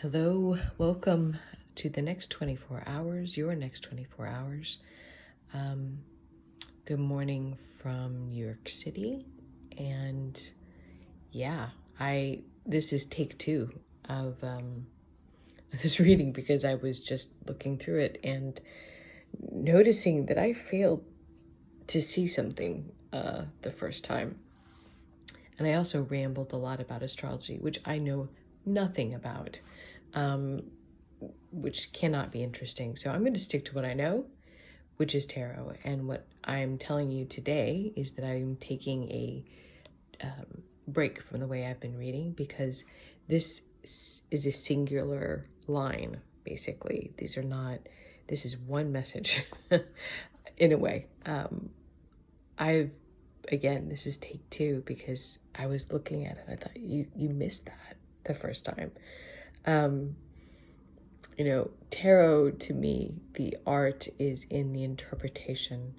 Hello, welcome to the next 24 hours, your next 24 hours. Good morning from New York City. And yeah, this is take two of this reading because I was just looking through it and noticing that I failed to see something the first time. And I also rambled a lot about astrology, which I know nothing about. Which cannot be interesting. So I'm going to stick to what I know, which is tarot. And what I'm telling you today is that I'm taking a break from the way I've been reading because this is a singular line, basically. This is one message in a way. Again, this is take two because I was looking at it. I thought you missed that the first time. Tarot, to me, the art is in the interpretation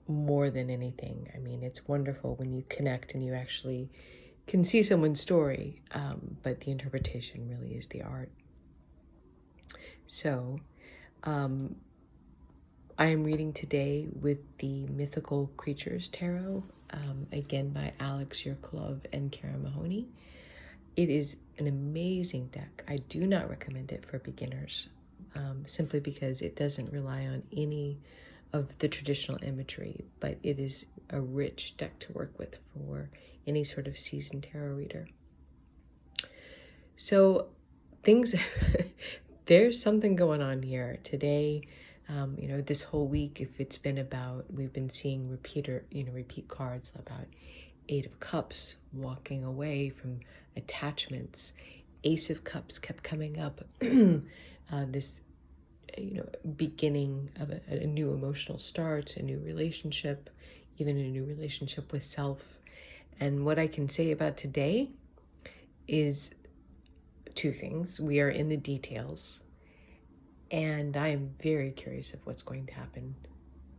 more than anything. I mean, it's wonderful when you connect and you actually can see someone's story, but the interpretation really is the art. So, I am reading today with the Mythical Creatures Tarot, again by Alex Yerkolov and Kara Mahoney. It is an amazing deck. I do not recommend it for beginners, simply because it doesn't rely on any of the traditional imagery, but it is a rich deck to work with for any sort of seasoned tarot reader. So there's something going on here today. This whole week, if it's been about, we've been seeing repeat cards about Eight of Cups, walking away from attachments. Ace of Cups kept coming up. This, beginning of a new emotional start, a new relationship, even a new relationship with self. And what I can say about today is two things. We are in the details, and I am very curious of what's going to happen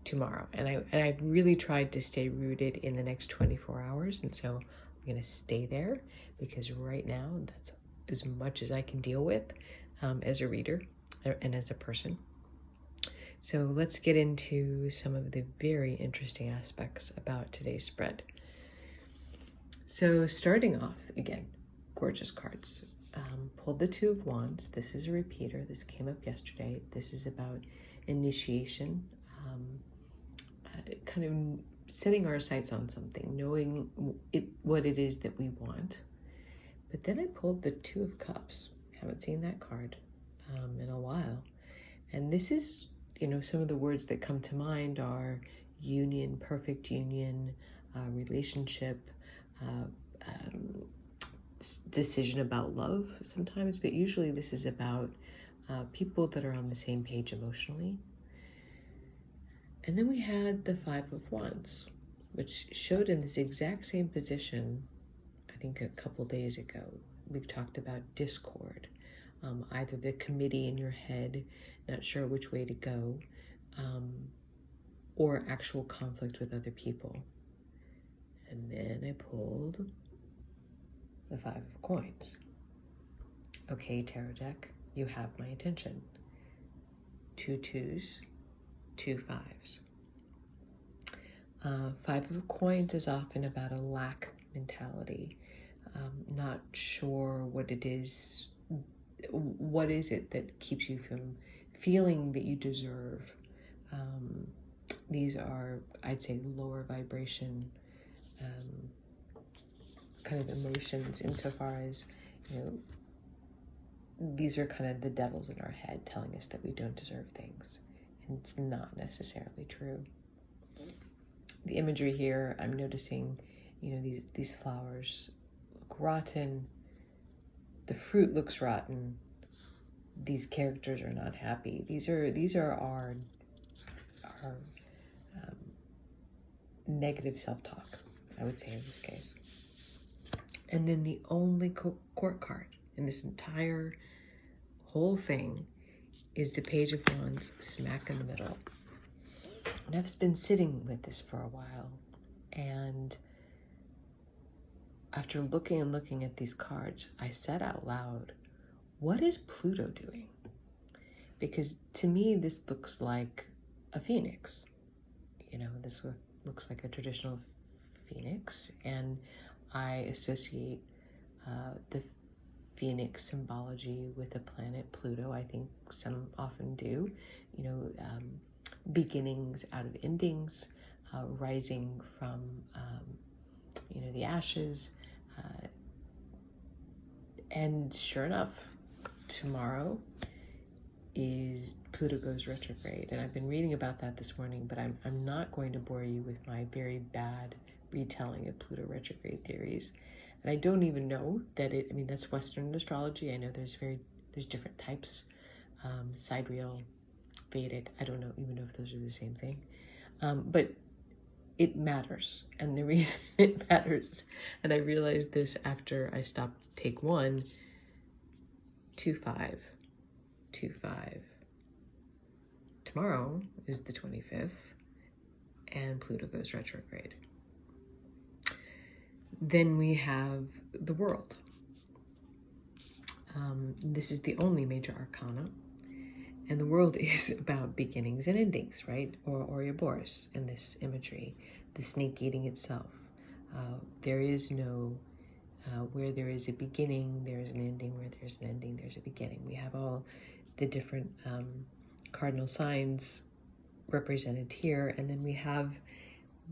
tomorrow. And I've really tried to stay rooted in the next 24 hours. And so I'm going to stay there because right now that's as much as I can deal with as a reader and as a person. So let's get into some of the very interesting aspects about today's spread. So starting off, again, gorgeous cards. Pulled the Two of Wands. This is a repeater. This came up yesterday. This is about initiation, kind of setting our sights on something, knowing what it is that we want. But then I pulled the Two of Cups. Haven't seen that card in a while. And this is, some of the words that come to mind are union, perfect union, relationship, decision about love sometimes, but usually this is about people that are on the same page emotionally. And then we had the Five of Wands, which showed in this exact same position, I think a couple days ago. We've talked about discord, either the committee in your head, not sure which way to go, or actual conflict with other people. And then I pulled the Five of Coins. Okay, tarot deck, you have my attention. Two twos, two fives. Five of Coins is often about a lack mentality. Not sure what it is. What is it that keeps you from feeling that you deserve? These are, I'd say, lower vibration kind of emotions, insofar as, these are kind of the devils in our head telling us that we don't deserve things. And it's not necessarily true. The imagery here, I'm noticing, these flowers look rotten. The fruit looks rotten. These characters are not happy. These are our negative self-talk, I would say, in this case. And then the only court card in this entire whole thing is the Page of Wands smack in the middle. And I've been sitting with this for a while, and after looking and looking at these cards, I said out loud, what is Pluto doing? Because to me, this looks like a phoenix. This looks like a traditional phoenix, and I associate the phoenix symbology with the planet Pluto. I think some often do, beginnings out of endings, rising from, the ashes. And sure enough, tomorrow is Pluto goes retrograde. And I've been reading about that this morning, but I'm not going to bore you with my very bad retelling of Pluto retrograde theories. And I don't even know that that's Western astrology. I know there's different types, sidereal, Vedic. I don't even know if those are the same thing. But it matters. And the reason it matters, and I realized this after I stopped take 1, 2-5, 2-5. Tomorrow is the 25th, and Pluto goes retrograde. Then we have the world. This is the only major arcana, and the world is about beginnings and endings, right? Or Ouroboros in this imagery, the snake eating itself. There is no, where there is a beginning, there is an ending. Where there's an ending, there's a beginning. We have all the different cardinal signs represented here, and then we have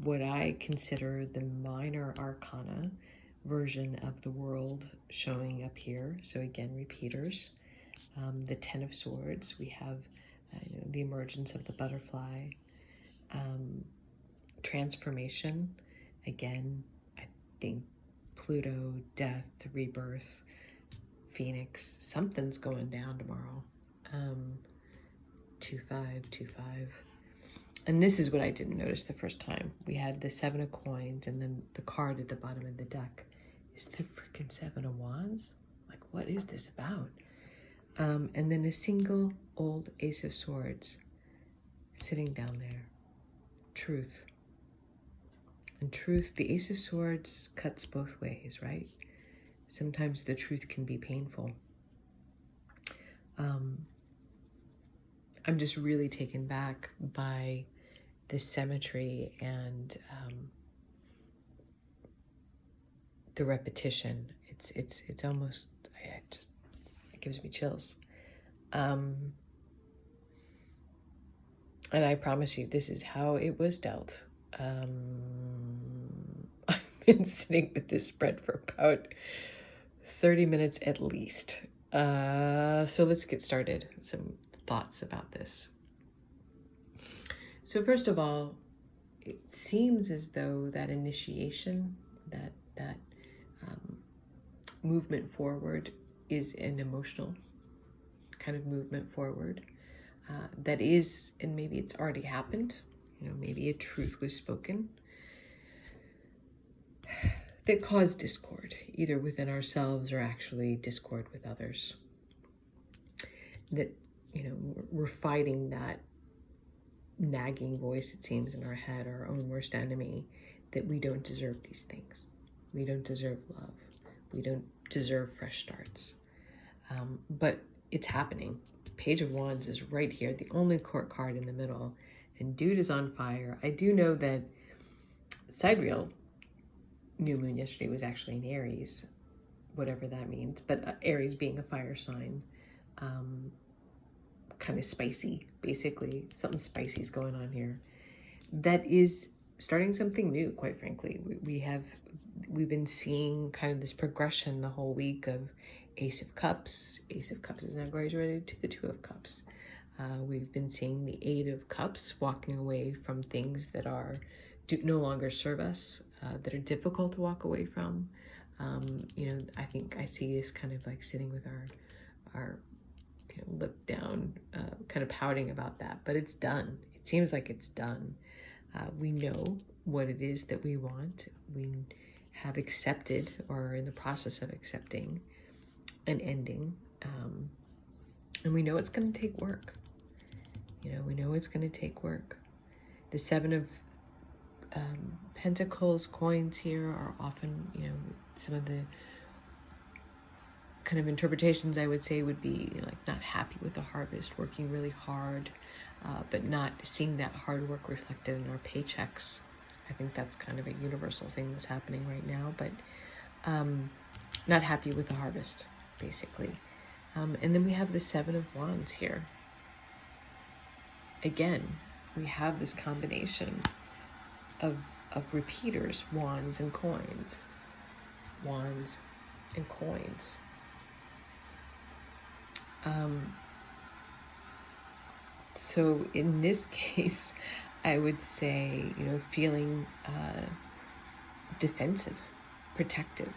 what I consider the minor arcana version of the world showing up here. So again, repeaters. The 10 of Swords, we have the emergence of the butterfly, transformation. Again, I think Pluto, death, rebirth, Phoenix, something's going down tomorrow. 2-5, 2-5. And this is what I didn't notice the first time. We had the 7 of Coins, and then the card at the bottom of the deck is the freaking 7 of Wands. Like, what is this about? And then a single old Ace of Swords sitting down there. Truth. And truth, the Ace of Swords cuts both ways, right? Sometimes the truth can be painful. I'm just really taken back by the symmetry and the repetition. It's almost, it gives me chills. And I promise you, this is how it was dealt. I've been sitting with this spread for about 30 minutes at least. So let's get started. Some thoughts about this. So first of all, it seems as though that initiation, that movement forward is an emotional kind of movement forward. That is, and maybe it's already happened, maybe a truth was spoken that caused discord, either within ourselves or actually discord with others. That, we're fighting that nagging voice, it seems, in our head, our own worst enemy, that we don't deserve these things. We don't deserve love. We don't deserve fresh starts. But it's happening. Page of Wands is right here, the only court card in the middle, and dude is on fire. I do know that sidereal new moon yesterday was actually in Aries, whatever that means, but Aries being a fire sign, kind of spicy, basically. Something spicy is going on here. That is starting something new, quite frankly. We've been seeing kind of this progression the whole week of Ace of Cups. Ace of Cups is now graduated to the 2 of Cups. We've been seeing the 8 of Cups, walking away from things that no longer serve us, that are difficult to walk away from. I think I see us kind of like sitting with our lip down, kind of pouting about that, but it's done. It seems like it's done. We know what it is that we want. We have accepted, or are in the process of accepting, an ending. And we know it's going to take work. We know it's going to take work. The 7 of Pentacles, coins here are often, some of the kind of interpretations I would say would be like not happy with the harvest, working really hard, but not seeing that hard work reflected in our paychecks. I think that's kind of a universal thing that's happening right now, but not happy with the harvest, basically. And then we have the Seven of Wands here. Again, we have this combination of repeaters, wands and coins. Wands and coins. So in this case, I would say, feeling defensive, protective,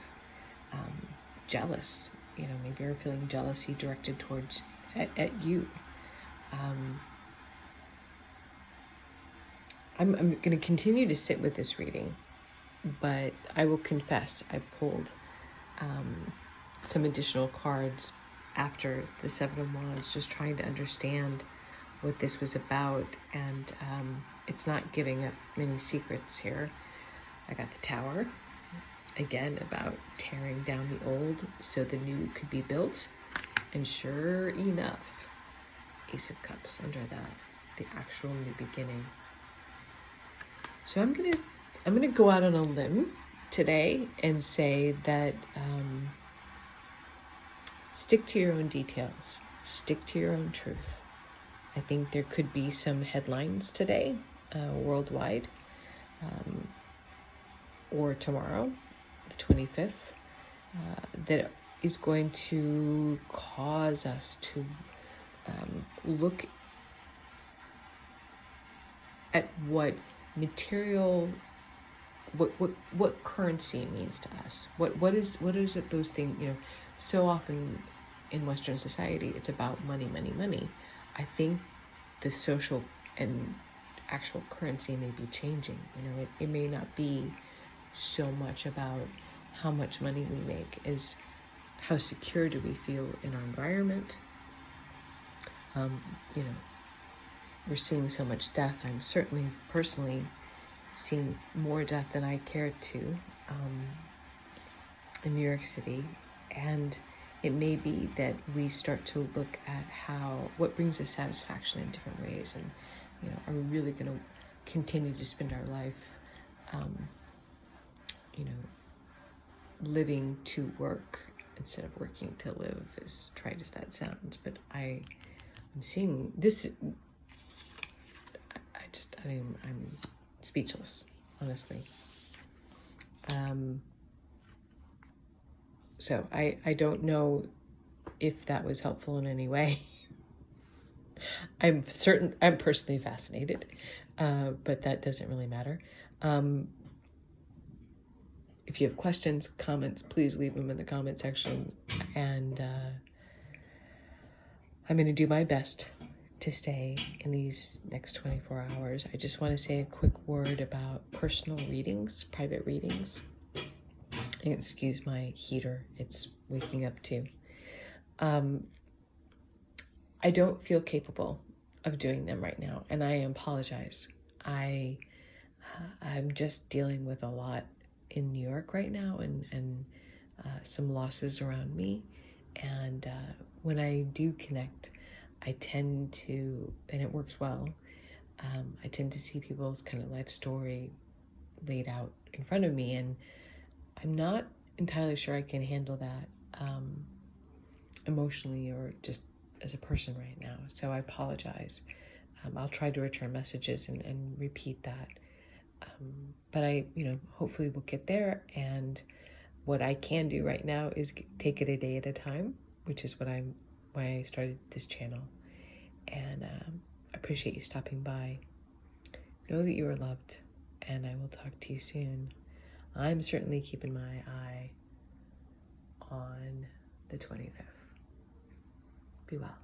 jealous. Maybe you're feeling jealousy directed towards at you. I'm going to continue to sit with this reading, but I will confess I pulled some additional cards after the Seven of Wands, just trying to understand what this was about, and it's not giving up many secrets here. I got the Tower, again about tearing down the old so the new could be built, and sure enough, Ace of Cups under that, the actual new beginning. So I'm gonna go out on a limb today and say that stick to your own details, stick to your own truth. I think there could be some headlines today, worldwide, or tomorrow, the 25th, that is going to cause us to look at what material, what currency means to us. What is it, those things, so often in Western society, it's about money, money, money. I think the social and actual currency may be changing. It may not be so much about how much money we make as how secure do we feel in our environment. We're seeing so much death. I'm certainly personally seeing more death than I cared to in New York City, and it may be that we start to look at what brings us satisfaction in different ways, and are we really going to continue to spend our life living to work instead of working to live, as trite as that sounds. But I'm seeing this. I'm speechless, honestly. So I don't know if that was helpful in any way. I'm personally fascinated, but that doesn't really matter. If you have questions, comments, please leave them in the comment section, and I'm going to do my best to stay in these next 24 hours. I just want to say a quick word about personal readings, private readings. And excuse my heater, it's waking up too. I don't feel capable of doing them right now, and I apologize. I'm just dealing with a lot in New York right now, and some losses around me. And when I do connect, I tend to, and it works well, I tend to see people's kind of life story laid out in front of me, and I'm not entirely sure I can handle that emotionally or just as a person right now. So I apologize. I'll try to return messages and repeat that. But I, hopefully we'll get there. And what I can do right now is take it a day at a time, which is why I started this channel. And I appreciate you stopping by. Know that you are loved, and I will talk to you soon. I'm certainly keeping my eye on the 25th. Be well.